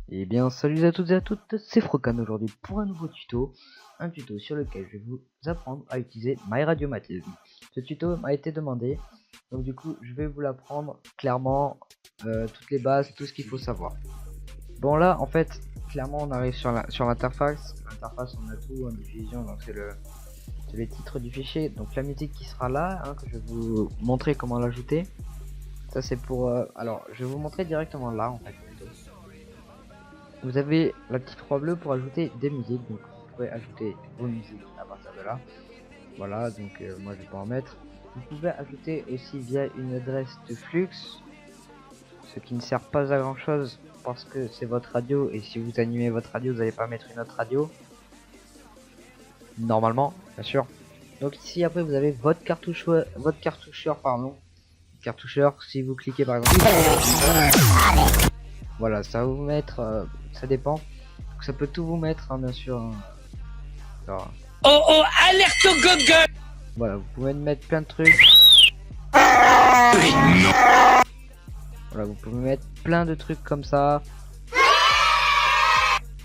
Eh bien, salut à toutes et à toutes, c'est Frocan aujourd'hui pour un nouveau tuto. Un tuto sur lequel je vais vous apprendre à utiliser MyRadiomatism. Ce tuto m'a été demandé, donc du coup, je vais vous l'apprendre clairement, toutes les bases, tout ce qu'il faut savoir. Bon là, en fait, clairement, on arrive sur l'interface. L'interface, on a tout en diffusion, donc c'est les titres du fichier. Donc la musique qui sera là, hein, que je vais vous montrer comment l'ajouter. Ça c'est pour... alors, je vais vous montrer directement là, en fait. Vous avez la petite croix bleue pour ajouter des musiques, donc vous pouvez ajouter vos musiques à partir de là. Voilà, donc moi je vais pas en mettre. Vous pouvez ajouter aussi via une adresse de flux, ce qui ne sert pas à grand chose parce que c'est votre radio et si vous animez votre radio, vous n'allez pas mettre une autre radio. Normalement, bien sûr. Donc ici après vous avez votre cartoucheur, pardon. Cartoucheur, si vous cliquez par exemple. Voilà, ça va vous mettre, ça dépend. Donc, ça peut tout vous mettre, hein, bien sûr. Hein. Alors, oh oh, alerte au Google. voilà, vous pouvez mettre plein de trucs. Voilà, vous pouvez mettre plein de trucs comme ça.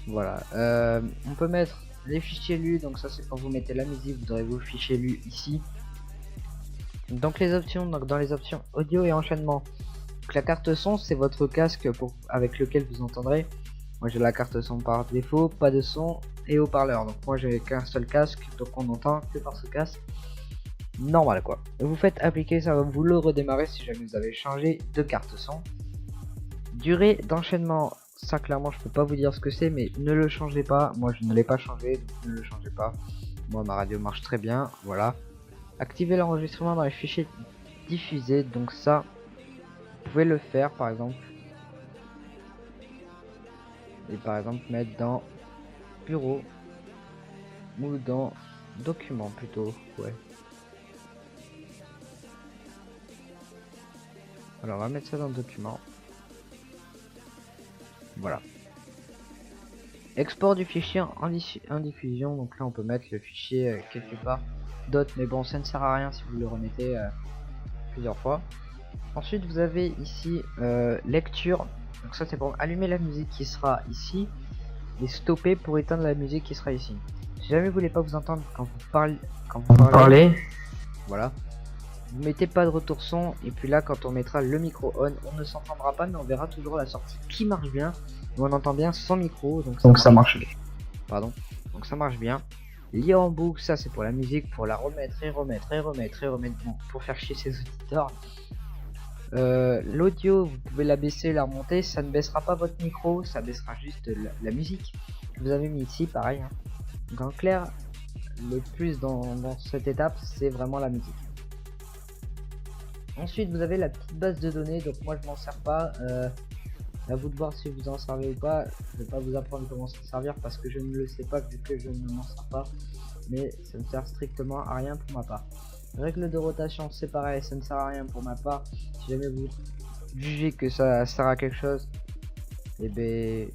Voilà, on peut mettre les fichiers lus, donc ça c'est quand vous mettez la musique, vous aurez vos fichiers lus ici. Donc les options, donc dans les options audio et enchaînement. Donc la carte son, c'est votre casque avec lequel vous entendrez. Moi j'ai la carte son par défaut, pas de son et haut-parleur. Donc moi j'ai qu'un seul casque, donc on n'entend que par ce casque. Normal quoi. Vous faites appliquer, ça va vous le redémarrer si jamais vous avez changé de carte son. Durée d'enchaînement, ça clairement je peux pas vous dire ce que c'est, mais ne le changez pas. Moi je ne l'ai pas changé, donc ne le changez pas. Moi ma radio marche très bien, voilà. Activez l'enregistrement dans les fichiers diffusés, donc ça vous pouvez le faire par exemple. Et par exemple mettre dans bureau ou dans document plutôt, ouais. Alors on va mettre ça dans document. Voilà. Export du fichier en diffusion, donc là on peut mettre le fichier quelque part d'autre, mais bon ça ne sert à rien si vous le remettez plusieurs fois. Ensuite vous avez ici lecture, donc ça c'est pour allumer la musique qui sera ici et stopper pour éteindre la musique qui sera ici. Si jamais vous voulez pas vous entendre quand vous parlez, voilà, vous mettez pas de retour son et puis là quand on mettra le micro on ne s'entendra pas mais on verra toujours la sortie qui marche bien. On entend bien sans micro, donc ça marche bien. Pardon, donc ça marche bien. Lire en boucle, ça c'est pour la musique, pour la remettre et remettre et remettre et remettre, bon, pour faire chier ses auditeurs. L'audio, vous pouvez la baisser, la remonter, ça ne baissera pas votre micro, ça baissera juste la musique que vous avez mis ici, pareil. Hein. Donc en clair, le plus dans cette étape, c'est vraiment la musique. Ensuite, vous avez la petite base de données, donc moi je m'en sers pas. À vous de voir si vous en servez ou pas. Je vais pas vous apprendre comment s'en servir parce que je ne le sais pas vu que je ne m'en sers pas. Mais ça ne sert strictement à rien pour ma part. Règle de rotation, c'est pareil, ça ne sert à rien pour ma part. Si jamais vous jugez que ça sert à quelque chose, et ben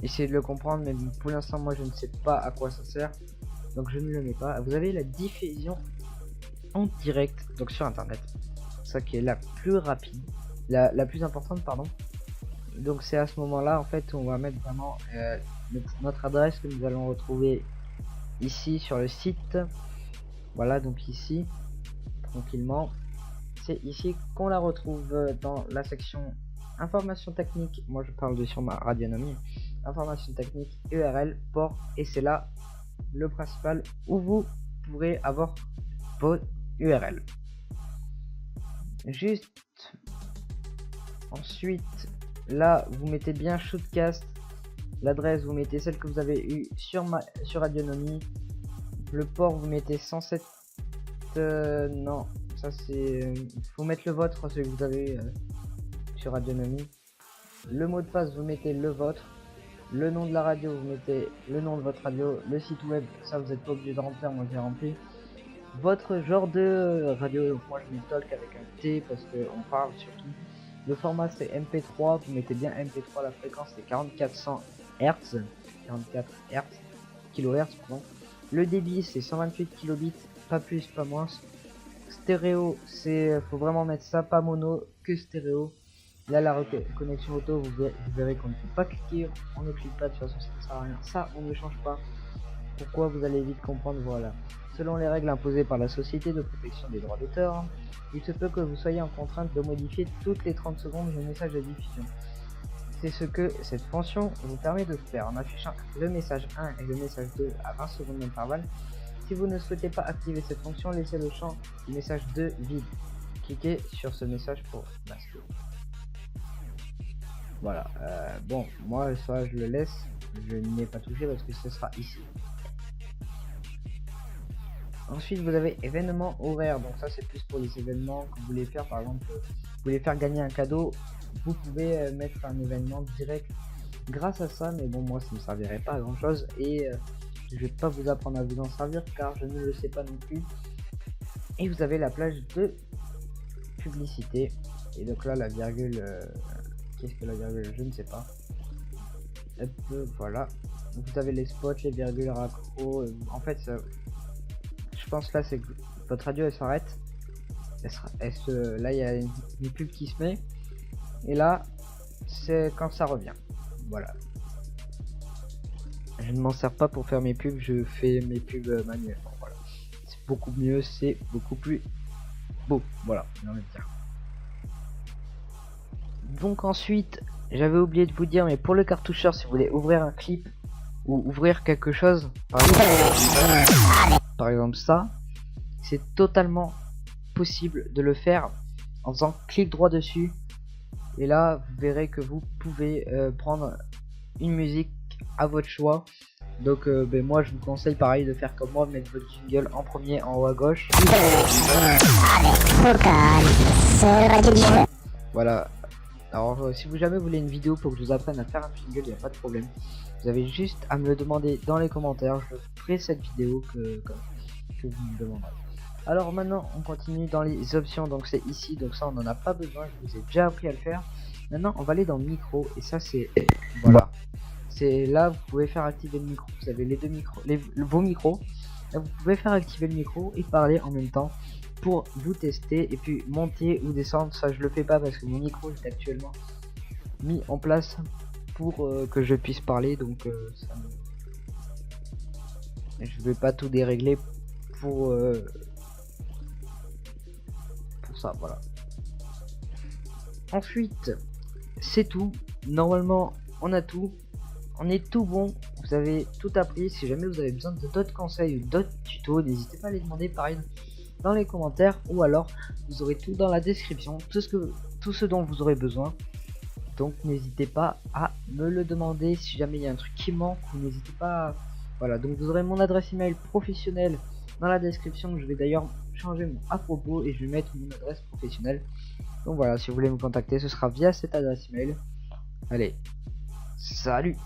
essayez de le comprendre. Mais pour l'instant, moi je ne sais pas à quoi ça sert, donc je ne le mets pas. Vous avez la diffusion en direct, donc sur internet, ça qui est la plus rapide, la plus importante, pardon. Donc c'est à ce moment là en fait on va mettre vraiment notre adresse que nous allons retrouver ici sur le site. Voilà, donc ici tranquillement c'est ici qu'on la retrouve dans la section information technique. Moi je parle de sur ma radionomie, information technique, URL, port, et c'est là le principal où vous pourrez avoir vos URL. Juste ensuite là vous mettez bien shootcast, l'adresse vous mettez celle que vous avez eu sur Radionomie, le port vous mettez 107 non ça c'est faut mettre le vôtre, celui que vous avez sur Radionomie. Le mot de passe vous mettez le vôtre, le nom de la radio vous mettez le nom de votre radio, le site web ça vous n'êtes pas obligé de remplir, moi j'ai rempli. Votre genre de radio, moi je mets talk avec un T parce que on parle surtout. Le format c'est MP3, vous mettez bien MP3, la fréquence c'est 4400 Hz, 44 Hz, kHz pardon. Le débit c'est 128 kilobits, pas plus, pas moins. Stéréo, c'est faut vraiment mettre ça, pas mono, que stéréo. Là, la connexion auto, vous verrez qu'on ne peut pas cliquer, on ne clique pas, de toute façon ça ne sert à rien. Ça, on ne change pas. Pourquoi, vous allez vite comprendre, voilà. Selon les règles imposées par la Société de protection des droits d'auteur, il se peut que vous soyez en contrainte de modifier toutes les 30 secondes le message de diffusion. C'est ce que cette fonction vous permet de faire en affichant le message 1 et le message 2 à 20 secondes d'intervalle. Si vous ne souhaitez pas activer cette fonction, laissez le champ du message 2 vide. Cliquez sur ce message pour masquer. Voilà, bon, moi ça je le laisse, je n'y ai pas touché parce que ce sera ici. Ensuite, vous avez événements horaires, donc ça c'est plus pour les événements que vous voulez faire. Par exemple, vous voulez faire gagner un cadeau, vous pouvez mettre un événement direct grâce à ça, mais bon, moi ça ne me servirait pas à grand chose et je vais pas vous apprendre à vous en servir car je ne le sais pas non plus. Et vous avez la plage de publicité, et donc là la virgule, qu'est-ce que la virgule, je ne sais pas. Hop, voilà, vous avez les spots, les virgules, raccro, en fait ça, je pense là c'est que votre radio elle s'arrête, là il y a une pub qui se met, et là c'est quand ça revient. Voilà, je ne m'en sers pas pour faire mes pubs, je fais mes pubs manuellement. Voilà, c'est beaucoup mieux, c'est beaucoup plus beau. Voilà, j'ai envie de dire. Donc ensuite, j'avais oublié de vous dire, mais pour le cartoucheur, si vous voulez ouvrir un clip ou ouvrir quelque chose, par exemple ça, c'est totalement possible de le faire en faisant clic droit dessus. Et là, vous verrez que vous pouvez prendre une musique à votre choix. Donc moi je vous conseille pareil de faire comme moi, mettre votre jingle en premier en haut à gauche. Voilà. Alors si vous jamais voulez une vidéo pour que je vous apprenne à faire un jingle, il n'y a pas de problème. Vous avez juste à me le demander dans les commentaires, je ferai cette vidéo que vous me demanderez. Alors maintenant on continue dans les options, donc c'est ici, donc ça on n'en a pas besoin, je vous ai déjà appris à le faire. Maintenant on va aller dans micro, et ça c'est, voilà, c'est là vous pouvez faire activer le micro, vous avez les deux micros, vos micros, là vous pouvez faire activer le micro et parler en même temps pour vous tester, et puis monter ou descendre. Ça je le fais pas parce que mon micro est actuellement mis en place pour que je puisse parler, donc je vais pas tout dérégler pour ça. Voilà, ensuite c'est tout, normalement on a tout, on est tout bon, vous avez tout appris. Si jamais vous avez besoin de d'autres conseils ou d'autres tutos, n'hésitez pas à les demander pareil dans les commentaires, ou alors vous aurez tout dans la description, tout ce dont vous aurez besoin. Donc n'hésitez pas à me le demander si jamais il y a un truc qui manque, ou n'hésitez pas. Voilà, donc vous aurez mon adresse email professionnelle dans la description. Je vais d'ailleurs changer mon à propos et je vais mettre mon adresse professionnelle. Donc voilà, si vous voulez me contacter, ce sera via cette adresse email. Allez, salut!